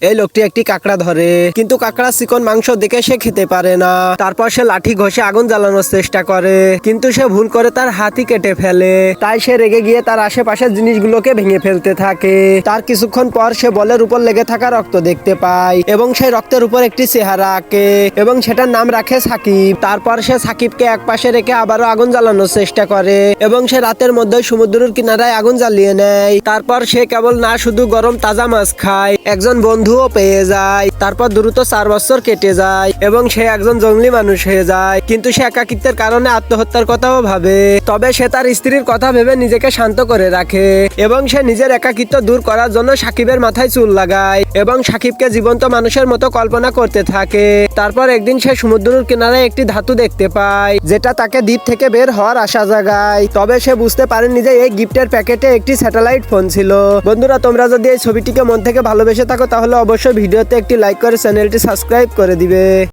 এই লোকটি একটি কাঁকড়া ধরে, কিন্তু কাঁকড়া চিকন মাংস দেখে সে খেতে পারে না। তারপর সে লাঠি ঘষে আগুন জ্বালানোর চেষ্টা করে, কিন্তু সে ভুল করে তার হাতই কেটে ফেলে। তাই সে রেগে গিয়ে তার আশেপাশের জিনিসগুলোকে ভেঙে ফেলতে থাকে। তার কিছুক্ষণ পর সে বলের উপর লেগে থাকা রক্ত দেখতে পায় এবং সেই রক্তের উপর একটি চেহারা আঁকে এবং সেটার নাম রাখে সাকিব। তারপর সে সাকিবকে এক পাশে রেখে আবারও আগুন জ্বালানোর চেষ্টা করে এবং সে রাতের মধ্যে সমুদ্রের কিনারায় আগুন জ্বালিয়ে নেয়। তারপর সে কেবল না শুধু গরম তাজা মাছ খায়, একজন বন্ধুও পেয়ে যায়। তারপর দ্রুত 4 বছর কেটে যায় এবং সে একজন জঙ্গলি মানুষ হয়ে যায়, কিন্তু সে একাকিত্বের কারণে আত্মহত্যার কথাও ভাবে। তবে সে তার স্ত্রীর কথা ভেবে নিজেকে শান্ত করে রাখে এবং সে নিজের একাকিত্ব দূর করার জন্য সাকিবের মাথায় চুল লাগায় এবং সাকিবকে জীবন্ত মানুষের মতো কল্পনা করতে থাকে। তারপর একদিন সে সমুদ্রের কিনারে একটি ধাতু দেখতে পায়, যেটা তাকে দ্বীপ থেকে বের হওয়ার আশা জাগায়। তবে সে বুঝতে পারেনি যে এই গিফটের প্যাকেটে একটি স্যাটেলাইট ফোন ছিল। বন্ধুরা, তোমরা যদি এই ছবিটিকে মন থেকে ভালোবেসে থাকো তাহলে অবশ্যই ভিডিওতে একটি লাইক করে চ্যানেলটি সাবস্ক্রাইব করে দিবে।